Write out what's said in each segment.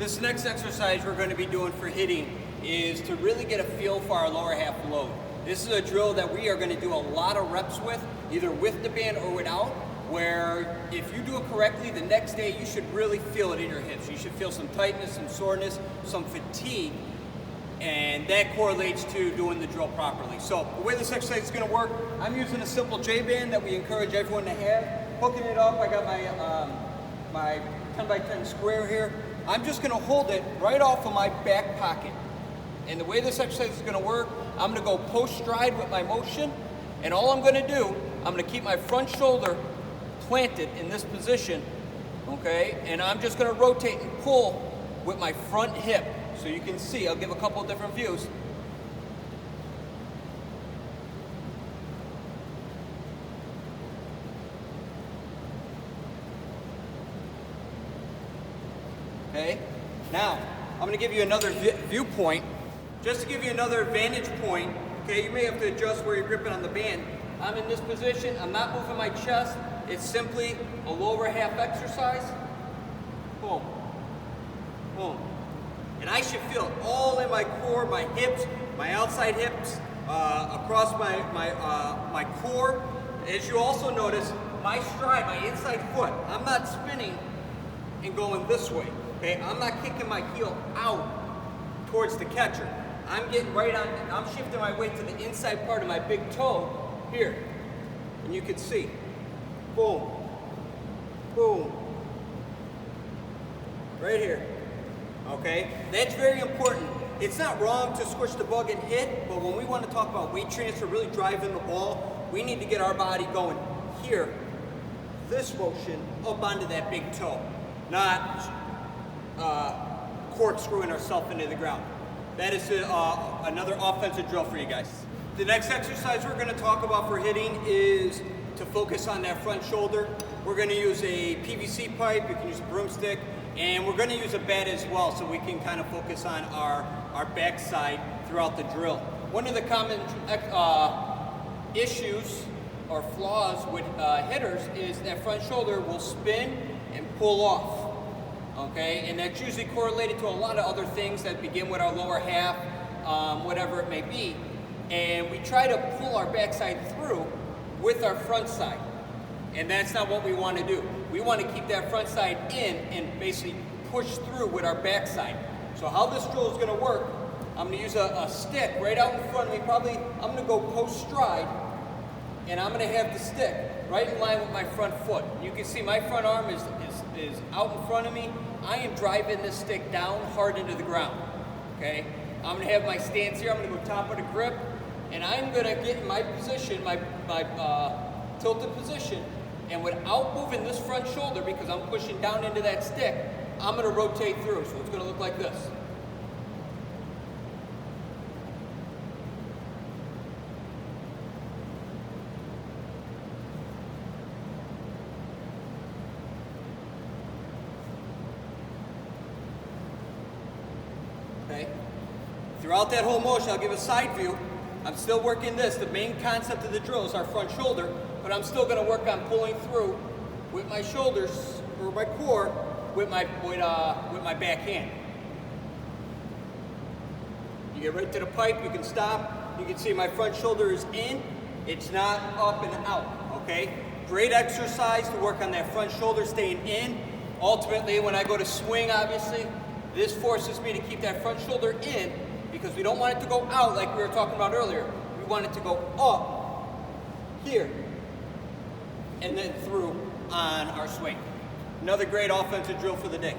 This next exercise we're going to be doing for hitting is to really get a feel for our lower half load. This is a drill that we are going to do a lot of reps with, either with the band or without, where if you do it correctly, the next day you should really feel it in your hips. You should feel some tightness, some soreness, some fatigue, and that correlates to doing the drill properly. So the way this exercise is going to work, I'm using a simple J-band that we encourage everyone to have. Hooking it up, I got my 10x10 square here. I'm just going to hold it right off of my back pocket. And the way this exercise is going to work, I'm going to go post stride with my motion, and all I'm going to do, I'm going to keep my front shoulder planted in this position, okay? And I'm just going to rotate and pull with my front hip. So you can see, I'll give a couple of different views. Okay, now I'm going to give you another viewpoint, just to give you another vantage point. Okay, you may have to adjust where you're gripping on the band. I'm in this position, I'm not moving my chest, it's simply a lower half exercise. Boom, boom. And I should feel it all in my core, my hips, my outside hips, across my core. As you also notice, my stride, my inside foot, I'm not spinning and going this way. Okay, I'm not kicking my heel out towards the catcher. I'm getting right on, I'm shifting my weight to the inside part of my big toe here. And you can see, boom, boom, right here. Okay, that's very important. It's not wrong to squish the bug and hit, but when we want to talk about weight transfer, really driving the ball, we need to get our body going here, this motion up onto that big toe, not corkscrewing ourselves into the ground. That is another offensive drill for you guys. The next exercise we're going to talk about for hitting is to focus on that front shoulder. We're going to use a PVC pipe, you can use a broomstick, and we're going to use a bat as well so we can kind of focus on our backside throughout the drill. One of the common issues or flaws with hitters is that front shoulder will spin and pull off. Okay, and that's usually correlated to a lot of other things that begin with our lower half, whatever it may be. And we try to pull our backside through with our front side. And that's not what we want to do. We want to keep that front side in and basically push through with our backside. So how this drill is going to work, I'm going to use a stick right out in front of me. Probably I'm going to go post stride, and I'm going to have the stick right in line with my front foot. You can see my front arm is out in front of me. I am driving this stick down hard into the ground. Okay, I'm going to have my stance here. I'm going to go top of the grip, and I'm going to get in my position, my tilted position, and without moving this front shoulder, because I'm pushing down into that stick, I'm going to rotate through. So it's going to look like this. Okay. Throughout that whole motion, I'll give a side view. I'm still working this. The main concept of the drill is our front shoulder, but I'm still going to work on pulling through with my shoulders or my core with my back hand. You get right to the pipe, you can stop. You can see my front shoulder is in. It's not up and out, okay? Great exercise to work on that front shoulder staying in. Ultimately, when I go to swing, obviously, this forces me to keep that front shoulder in because we don't want it to go out like we were talking about earlier. We want it to go up here and then through on our swing. Another great offensive drill for the day.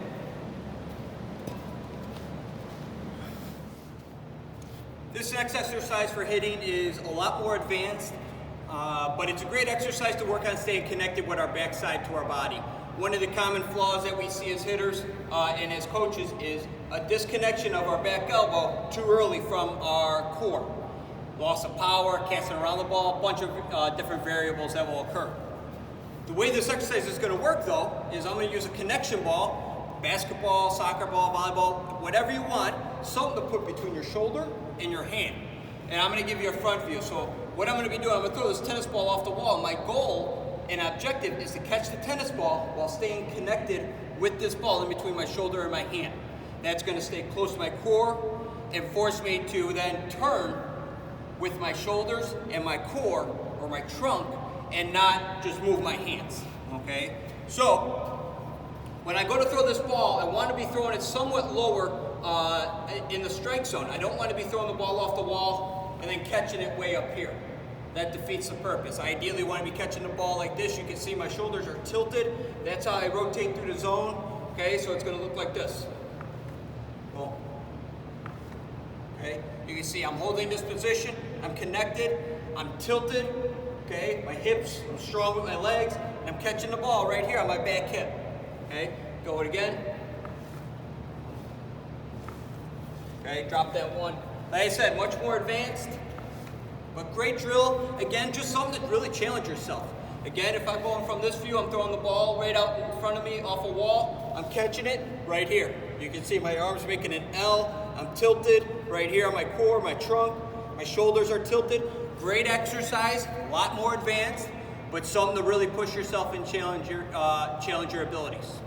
This next exercise for hitting is a lot more advanced, but it's a great exercise to work on staying connected with our backside to our body. One of the common flaws that we see as hitters and as coaches is a disconnection of our back elbow too early from our core. Loss of power, casting around the ball, a bunch of different variables that will occur. The way this exercise is going to work though is I'm going to use a connection ball, basketball, soccer ball, volleyball, whatever you want, something to put between your shoulder and your hand. And I'm going to give you a front view. So what I'm going to be doing, I'm going to throw this tennis ball off the wall. My goal and objective is to catch the tennis ball while staying connected with this ball in between my shoulder and my hand. That's going to stay close to my core and force me to then turn with my shoulders and my core or my trunk and not just move my hands, okay? So, when I go to throw this ball, I want to be throwing it somewhat lower in the strike zone. I don't want to be throwing the ball off the wall and then catching it way up here. That defeats the purpose. I ideally want to be catching the ball like this. You can see my shoulders are tilted. That's how I rotate through the zone. Okay, so it's going to look like this. Boom. Okay, you can see I'm holding this position. I'm connected. I'm tilted. Okay, my hips, I'm strong with my legs. I'm catching the ball right here on my back hip. Okay, go it again. Okay, drop that one. Like I said, much more advanced, but great drill. Again, just something to really challenge yourself. Again, if I'm going from this view, I'm throwing the ball right out in front of me off a wall. I'm catching it right here. You can see my arms making an L. I'm tilted right here on my core, my trunk. My shoulders are tilted. Great exercise, a lot more advanced, but something to really push yourself and challenge your abilities.